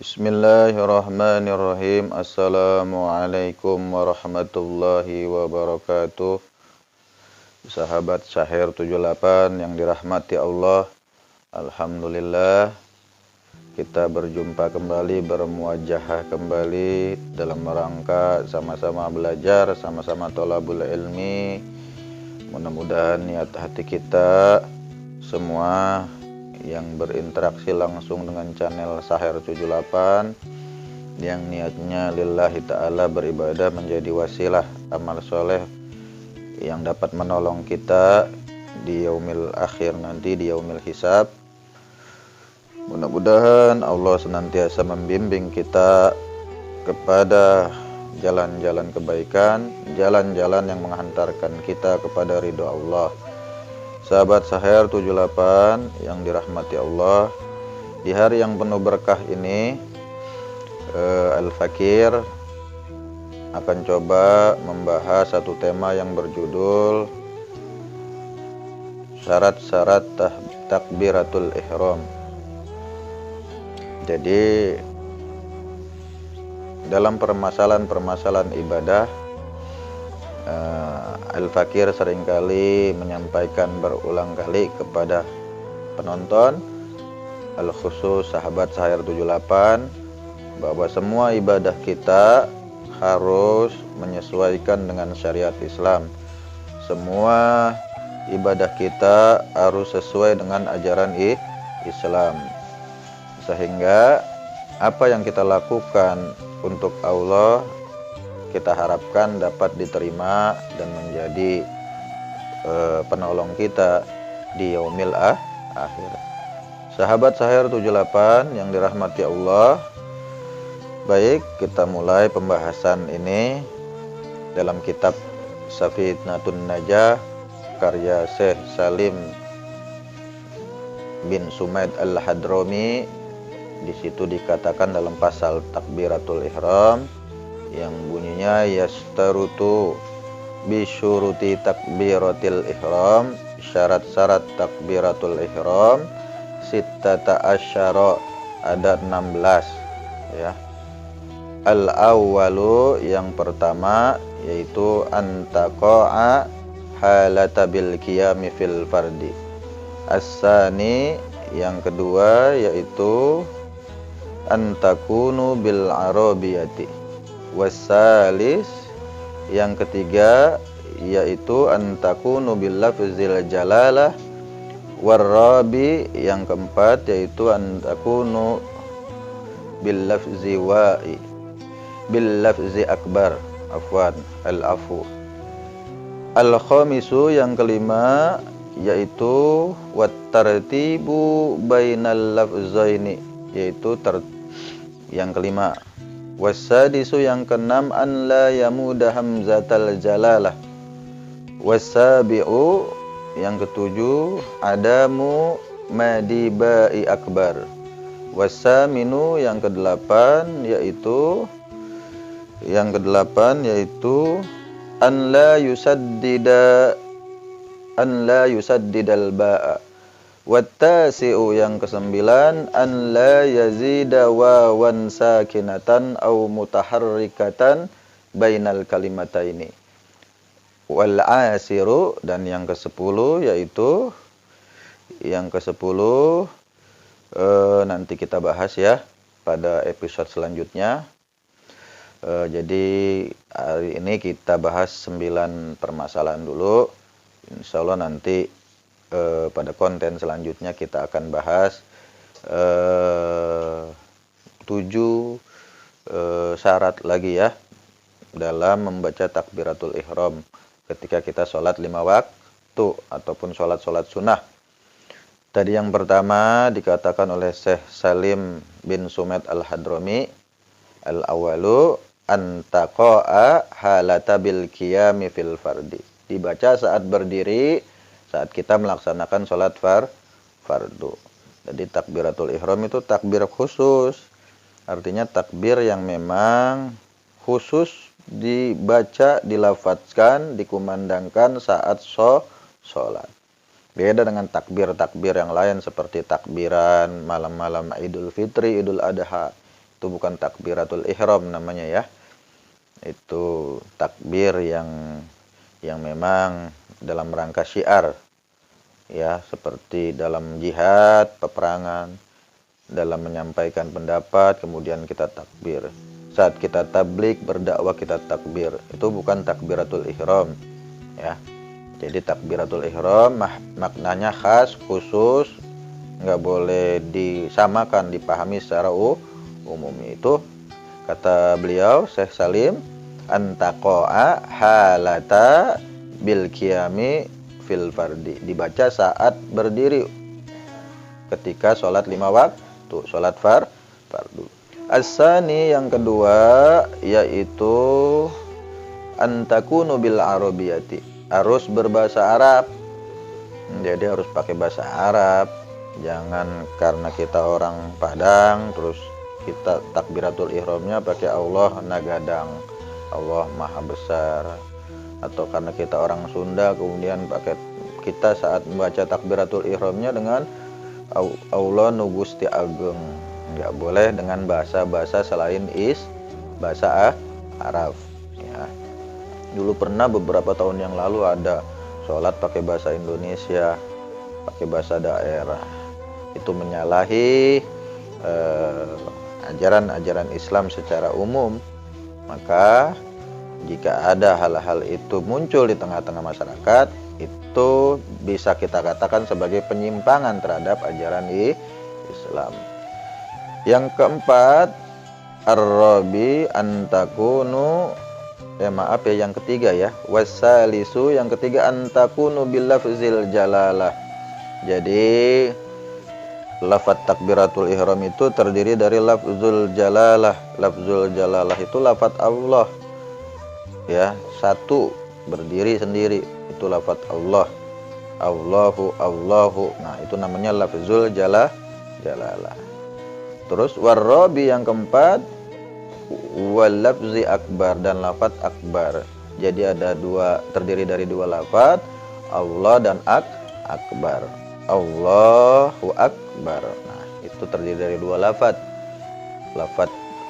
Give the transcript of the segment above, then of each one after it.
Bismillahirrahmanirrahim. Assalamualaikum warahmatullahi wabarakatuh. Sahabat Syaher 78 yang dirahmati Allah. Alhamdulillah kita berjumpa kembali, bermuajahah kembali dalam rangka sama-sama belajar, sama-sama thalabul ilmi. Mudah-mudahan niat hati kita semua yang berinteraksi langsung dengan channel Syaher 78 yang niatnya lillahi ta'ala beribadah menjadi wasilah amal soleh yang dapat menolong kita di yaumil akhir nanti, di yaumil hisab. Mudah-mudahan Allah senantiasa membimbing kita kepada jalan-jalan kebaikan, jalan-jalan yang menghantarkan kita kepada ridho Allah. Sahabat Syaher 78 yang dirahmati Allah, di hari yang penuh berkah ini Al-Fakir akan coba membahas satu tema yang berjudul syarat-syarat takbiratul ihram. Jadi dalam permasalahan-permasalahan ibadah, Al-Fakir seringkali menyampaikan berulang kali kepada penonton, al-khusus sahabat Syaher 78, bahwa semua ibadah kita harus menyesuaikan dengan syariat Islam. Semua ibadah kita harus sesuai dengan ajaran Islam. Sehingga apa yang kita lakukan untuk Allah, kita harapkan dapat diterima dan menjadi penolong kita di yaumil akhir. Sahabat Syaher 78 yang dirahmati Allah, baik, kita mulai pembahasan ini dalam kitab Safinatun Najah karya Syekh Salim bin Sumaid Al-Hadrami. Di situ dikatakan dalam pasal takbiratul ihram yang bunyinya yastarutu bisyuruti takbiratil ihram, syarat-syarat takbiratul ihram sittata asyara, ada 16 ya. Al-awwalu, yang pertama, yaitu antaqa'a halata bil qiyami fil fardi. As-sani, yang kedua, yaitu antakunu bil arabiyati. Wasalis, yang ketiga, yaitu antakunu bil lafzil jalalah. Warabi, yang keempat, yaitu antakunu bil lafzi wa'i, bil lafzi akbar, afwan, al-afu. Al-khamisu, yang kelima, yaitu wat tartibu bainal lafzaini, yaitu yang kelima. Wasadisu, yang keenam, an la yamuda hamzatal jalalah. Wasabi'u, yang ketujuh, adamu madibai akbar. Wasaminu, yang kedelapan, yaitu an la yusaddidal ba'a. Wattasi'u, yang kesembilan, an la yazida wawan sakinatan au mutaharrikatan bainal kalimataini. Wal asiru, dan yang ke-10, yaitu yang ke-10 nanti kita bahas ya pada episode selanjutnya. Jadi hari ini kita bahas 9 permasalahan dulu. Insyaallah nanti pada konten selanjutnya kita akan bahas 7 syarat lagi ya dalam membaca takbiratul ihram ketika kita sholat 5 waktu ataupun sholat sunnah. Tadi yang pertama dikatakan oleh Syekh Salim bin Sumaid Al-Hadrami, al-awalu antaqa'a halata bil qiyami fil fardi. Dibaca saat berdiri saat kita melaksanakan sholat fardu. Jadi takbiratul ihram itu takbir khusus. Artinya takbir yang memang khusus dibaca, dilafadzkan, dikumandangkan saat sholat. Beda dengan takbir-takbir yang lain seperti takbiran malam-malam Idul Fitri, Idul Adha. Itu itu bukan takbiratul ihram namanya ya. Itu takbir yang memang dalam rangka syiar ya, seperti dalam jihad, peperangan, dalam menyampaikan pendapat kemudian kita takbir. Saat kita tablik berdakwah kita takbir. Itu bukan takbiratul ihram ya. Jadi takbiratul ihram maknanya khas, khusus, nggak boleh disamakan, dipahami secara umum. Itu kata beliau Syekh Salim, antaqo'a halata bil qiyami fil fardi, dibaca saat berdiri ketika sholat 5 waktu, sholat fardu. As-sani yang kedua yaitu antakunu bil arabiyati, harus berbahasa Arab. Jadi harus pakai bahasa Arab. Jangan karena kita orang Padang terus kita takbiratul ihramnya pakai Allah nagadang, Allah maha besar. Atau karena kita orang Sunda kemudian pakai kita saat membaca takbiratul ihramnya dengan Allah nu Gusti Ageng. Enggak boleh dengan bahasa-bahasa selain bahasa Arab ya. Dulu pernah beberapa tahun yang lalu ada sholat pakai bahasa Indonesia, pakai bahasa daerah. Itu menyalahi ajaran-ajaran Islam secara umum. Maka jika ada hal-hal itu muncul di tengah-tengah masyarakat, itu bisa kita katakan sebagai penyimpangan terhadap ajaran Islam. Yang keempat, ar-rabi antakunu, yang ketiga ya, wasalisu, yang ketiga antakunu bil lafzil jalalah. Jadi lafaz takbiratul ihram itu terdiri dari lafzul jalalah. Lafzul jalalah itu lafaz Allah ya, satu berdiri sendiri, itu lafaz Allah. Allahu. Nah, itu namanya lafzul jalalah. Terus warrabi yang keempat, wal lafzi akbar, dan lafaz akbar. Jadi ada terdiri dari dua lafaz, Allah dan akbar. Allahu akbar. Nah, itu terdiri dari dua lafaz.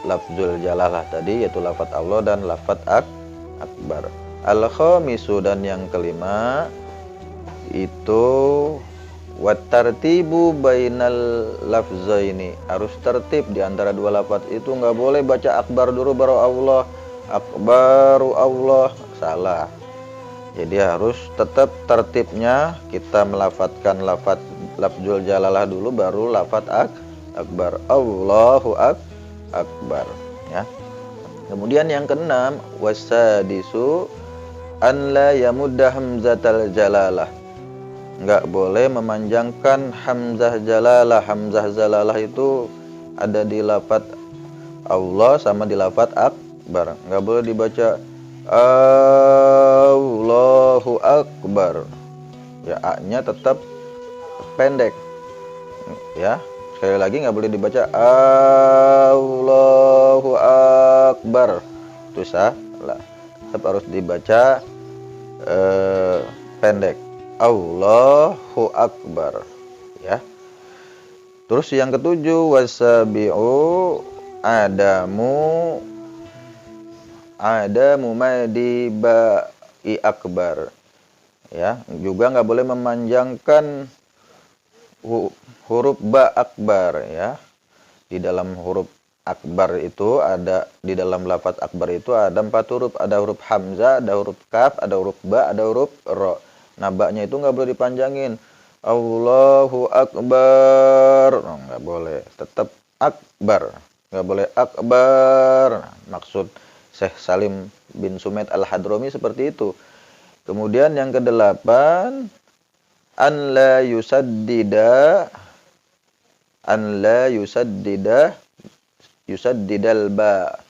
Lafzul jalalah tadi yaitu lafaz Allah dan lafaz akbar. Al-khamisu, dan yang kelima itu watartibu bainal lafzaini, harus tertib di antara dua lafaz itu. Nggak boleh baca akbar dulu baru Allah, akbaru Allah, salah. Jadi harus tetap tertibnya, kita melafatkan lafzul jalalah dulu baru lafaz akbar, Allahu akbar ya. Kemudian yang keenam, wasadisu an la yamudda hamzatal jalalah, nggak boleh memanjangkan hamzah jalalah. Hamzah jalalah itu ada di lafaz Allah sama di lafaz akbar. Nggak boleh dibaca Allahu akbar ya, a-nya tetap pendek ya. Sekali lagi, nggak boleh dibaca Allahu akbar, itu salah. Tetap harus dibaca pendek, Allahu akbar ya. Terus yang ketujuh, wasabi'u adamu madi ba'i akbar ya. Juga nggak boleh memanjangkan huruf ba akbar ya. Di dalam huruf akbar itu ada, di dalam lafaz akbar itu ada 4 huruf. Ada huruf hamzah, ada huruf kaf, ada huruf ba, ada huruf ro. Nah, ba-nya itu nggak boleh dipanjangin. Allahu akbar, nggak boleh, tetap akbar, nggak boleh akbar. Nah, maksud Syekh Salim bin Sumaid al-Hadrami seperti itu. Kemudian yang kedelapan, an la yusaddidal ba,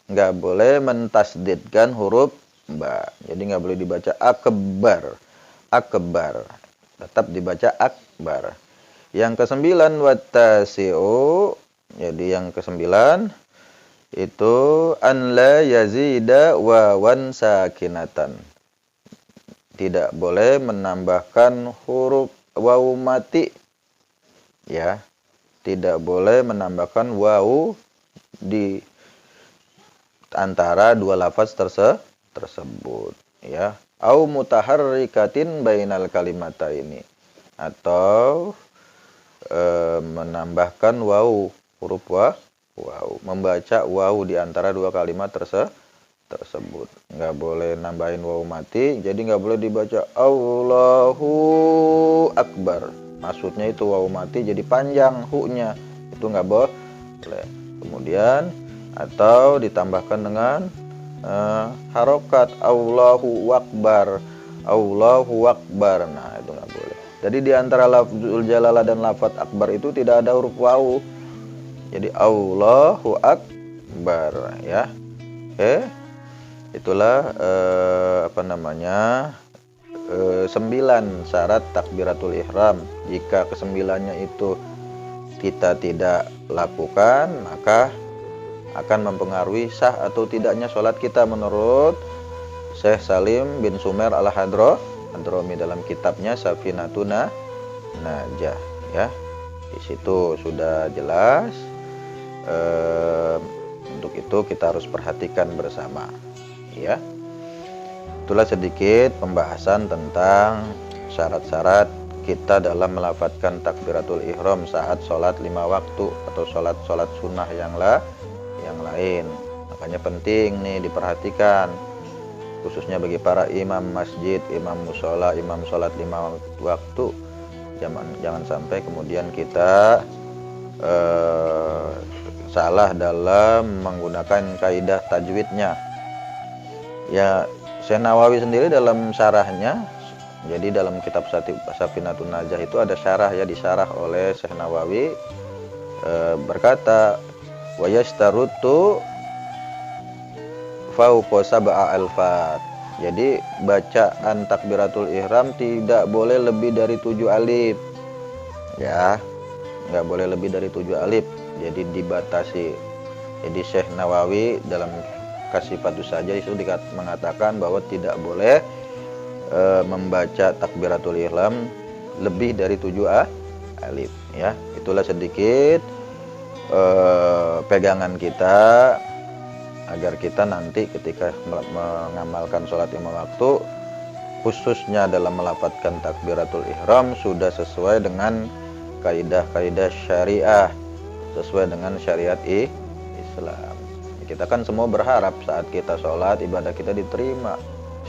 nggak boleh mentasdidkan huruf ba. Jadi nggak boleh dibaca akbar, tetap dibaca akbar. Yang kesembilan, wattasi'u, jadi yang kesembilan itu an la yazida wawan sakinatan, tidak boleh menambahkan huruf wawu mati ya, tidak boleh menambahkan wawu di antara dua lafaz tersebut, ya. Au mutaharrikatin bainal kalimataini, atau menambahkan waw, huruf waw, membaca waw di antara dua kalimat tersebut. Nggak boleh nambahin waw mati, jadi nggak boleh dibaca Allahu Akbar. Maksudnya itu waw mati jadi panjang hu-nya, itu nggak boleh. Kemudian atau ditambahkan dengan harokat Allahu Akbar, Allahu Akbar. Nah, itu nggak boleh. Jadi di antara lafzul jalalah dan lafaz akbar itu tidak ada huruf waw. Jadi Allahu Akbar, ya. Oke. Itulah 9 syarat takbiratul ihram. Jika kesembilannya itu kita tidak lakukan, maka akan mempengaruhi sah atau tidaknya sholat kita menurut Syekh Salim bin Sumer Al-Hadrami dalam kitabnya Safinatuna Najah, ya. Di situ sudah jelas. Untuk itu kita harus perhatikan bersama, ya. Itulah sedikit pembahasan tentang syarat-syarat kita dalam melafadzkan takbiratul ihram saat sholat 5 waktu atau sholat sunnah yang lain. Makanya penting nih diperhatikan, khususnya bagi para imam masjid, imam musola, imam sholat 5 waktu. Jangan sampai kemudian kita salah dalam menggunakan kaidah tajwidnya. Ya, Syekh Nawawi sendiri dalam syarahnya, jadi dalam kitab Safinatun Najah itu ada syarah, ya, disyarah oleh Syekh Nawawi, berkata wa yastarutu fauqa sab'a alfat. Jadi bacaan takbiratul ihram tidak boleh lebih dari 7 alif, ya, nggak boleh lebih dari 7 alif, jadi dibatasi. Jadi Syekh Nawawi dalam Kasifatus Saja itu mengatakan bahwa tidak boleh membaca takbiratul ihram lebih dari 7 alif, ya. Itulah sedikit pegangan kita agar kita nanti ketika mengamalkan sholat 5 waktu, khususnya dalam melafadzkan takbiratul ihram, sudah sesuai dengan kaidah-kaidah syariah, sesuai dengan syariat Islam. Kita kan semua berharap saat kita sholat ibadah kita diterima.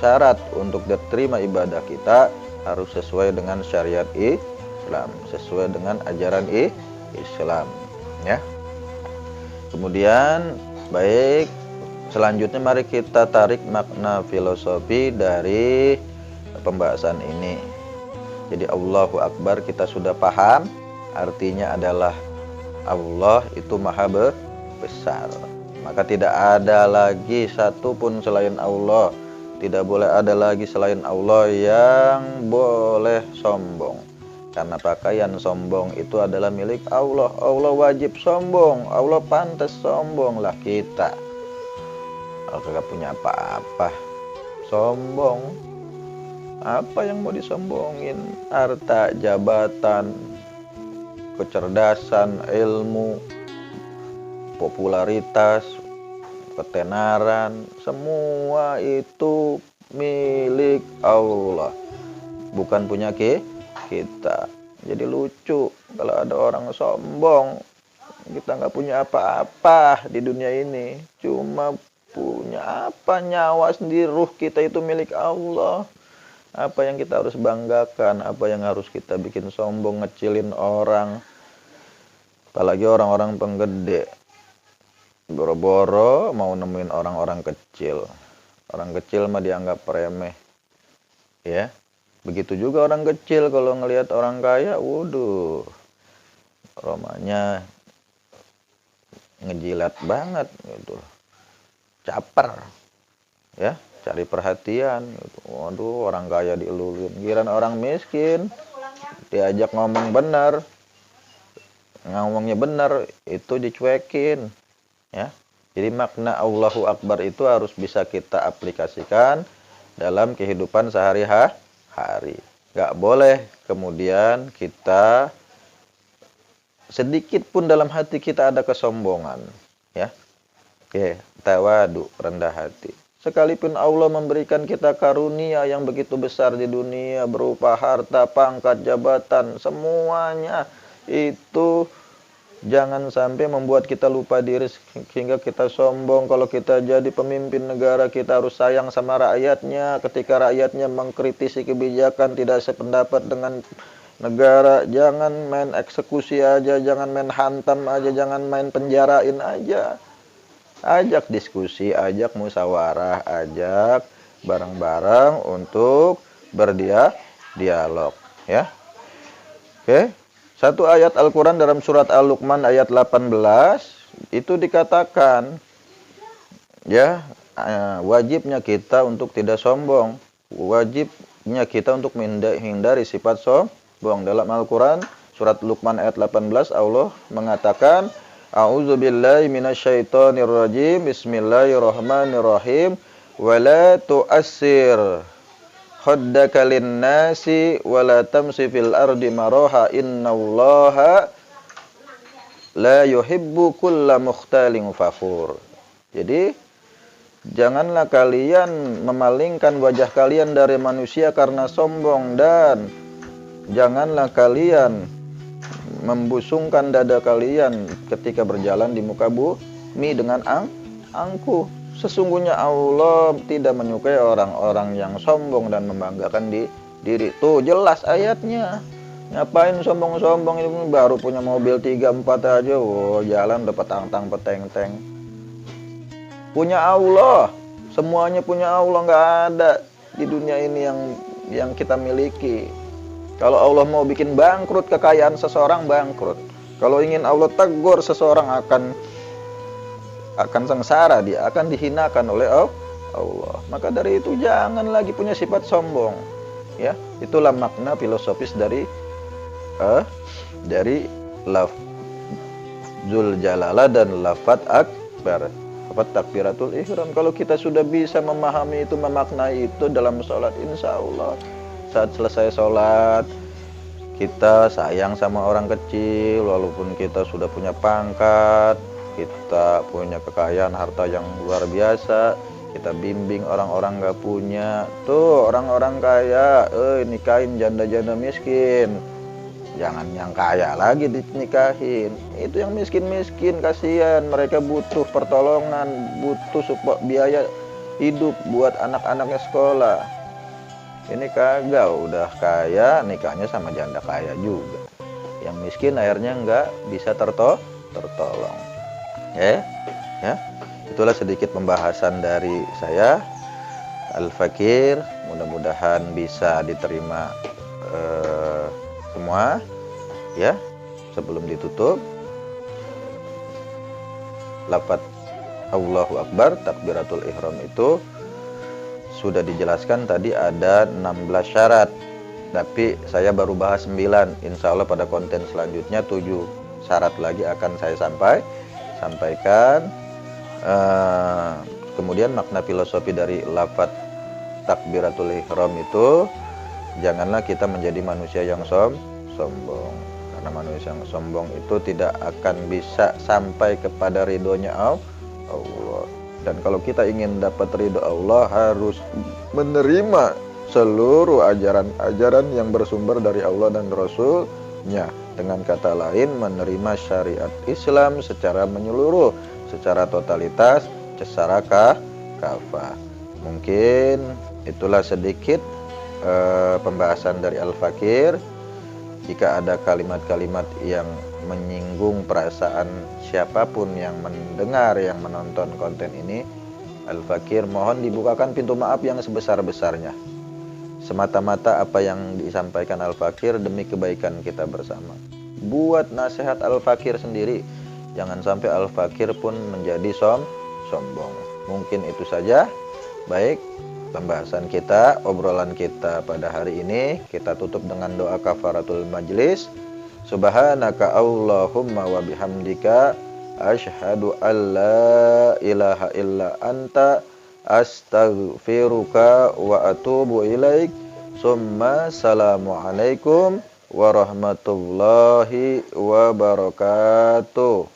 Syarat untuk diterima ibadah kita harus sesuai dengan syariat Islam, sesuai dengan ajaran Islam, ya. Kemudian baik, selanjutnya mari kita tarik makna filosofi dari pembahasan ini. Jadi Allahu Akbar kita sudah paham, artinya adalah Allah itu maha besar. Maka tidak ada lagi satupun selain Allah, tidak boleh ada lagi selain Allah yang boleh sombong. Karena pakaian sombong itu adalah milik Allah. Allah wajib sombong, Allah pantas sombong. Lah kita kalau kagak punya apa-apa sombong, apa yang mau disombongin? Harta, jabatan, kecerdasan, ilmu, popularitas, ketenaran, semua itu milik Allah, bukan punya kita. Jadi lucu kalau ada orang sombong, kita nggak punya apa-apa di dunia ini, cuma punya apa? Nyawa sendiri, ruh kita itu milik Allah. Apa yang kita harus banggakan, apa yang harus kita bikin sombong, ngecilin orang, apalagi orang-orang penggede, boro-boro mau nemuin orang-orang kecil. Orang kecil mah dianggap remeh, ya. Begitu juga orang kecil kalau ngelihat orang kaya, waduh, romanya ngejilat banget gitu, caper, ya, cari perhatian gitu. Waduh, orang kaya dielulin, giliran orang miskin diajak ngomong benar, ngomongnya benar itu dicuekin, ya. Jadi makna Allahu Akbar itu harus bisa kita aplikasikan dalam kehidupan sehari-hari. Gak boleh kemudian kita sedikit pun dalam hati kita ada kesombongan, ya. Oke, tawadu, rendah hati. Sekalipun Allah memberikan kita karunia yang begitu besar di dunia berupa harta, pangkat, jabatan, semuanya itu jangan sampai membuat kita lupa diri sehingga kita sombong. Kalau kita jadi pemimpin negara, kita harus sayang sama rakyatnya. Ketika rakyatnya mengkritisi kebijakan tidak sependapat dengan negara, jangan main eksekusi aja, jangan main hantam aja, jangan main penjarain aja. Ajak diskusi, ajak musyawarah, ajak bareng-bareng untuk berdialog, ya. Oke. Satu ayat Al-Qur'an dalam surat Al-Luqman ayat 18 itu dikatakan, ya, wajibnya kita untuk tidak sombong, wajibnya kita untuk menghindari sifat sombong. Dalam Al-Qur'an surat Luqman ayat 18 Allah mengatakan, A'udzubillahi minasyaitonirrajim. Bismillahirrahmanirrahim. Wala tu'assir khaddaka linnasi wala tamsi fil ardi maraha innallaha la yuhibbu kulla mukhtalin fakhur. Jadi janganlah kalian memalingkan wajah kalian dari manusia karena sombong, dan janganlah kalian membusungkan dada kalian ketika berjalan di muka bumi dengan angkuh. Sesungguhnya Allah tidak menyukai orang-orang yang sombong dan membanggakan diri. Tuh jelas ayatnya. Ngapain sombong-sombong, ini baru punya mobil 3-4 aja, jalan udah petang-tang peteng-teng. Punya Allah, semuanya punya Allah, nggak ada di dunia ini yang kita miliki. Kalau Allah mau bikin bangkrut kekayaan seseorang, bangkrut. Kalau ingin Allah tegur seseorang akan sengsara, dia akan dihinakan oleh Allah. Maka dari itu jangan lagi punya sifat sombong. Ya, itulah makna filosofis dari lafzul jalalah dan lafaz akbar, lafaz takbiratul ihram. Kalau kita sudah bisa memahami itu, memaknai itu dalam sholat, insya Allah saat selesai sholat kita sayang sama orang kecil, walaupun kita sudah punya pangkat, kita punya kekayaan harta yang luar biasa, kita bimbing orang-orang gak punya. Tuh orang-orang kaya, nikahin janda-janda miskin, jangan yang kaya lagi dinikahin. Itu yang miskin-miskin, kasihan, mereka butuh pertolongan, butuh biaya hidup buat anak-anaknya sekolah. Ini kagak, udah kaya nikahnya sama janda kaya juga. Yang miskin akhirnya nggak bisa tertolong. Ya, itulah sedikit pembahasan dari saya, Al-Fakir. Mudah-mudahan bisa diterima semua. Ya, sebelum ditutup, lafaz Allahu Akbar, takbiratul ihram itu sudah dijelaskan tadi ada 16 syarat, tapi saya baru bahas 9. Insya Allah pada konten selanjutnya 7 syarat lagi akan saya sampaikan. Kemudian makna filosofi dari lafaz takbiratul ihram itu, janganlah kita menjadi manusia yang sombong, karena manusia yang sombong itu tidak akan bisa sampai kepada ridhonya Allah. Dan kalau kita ingin dapat ridho Allah, harus menerima seluruh ajaran-ajaran yang bersumber dari Allah dan Rasul-Nya. Dengan kata lain, menerima syariat Islam secara menyeluruh, secara totalitas, secara kafah. Mungkin itulah sedikit pembahasan dari Al-Fakir. Jika ada kalimat-kalimat yang menyinggung perasaan siapapun yang mendengar, yang menonton konten ini, Al-Fakir mohon dibukakan pintu maaf yang sebesar-besarnya. Semata-mata apa yang disampaikan Al-Fakir demi kebaikan kita bersama. Buat nasihat Al-Fakir sendiri, jangan sampai Al-Fakir pun menjadi sombong. Mungkin itu saja. Baik, pembahasan kita, obrolan kita pada hari ini, kita tutup dengan doa kafaratul majlis. Subhanaka Allahumma wa bihamdika asyhadu an la ilaha illa anta astaghfiruka wa atubu ilaik. Summa assalamualaikum warahmatullahi wabarakatuh.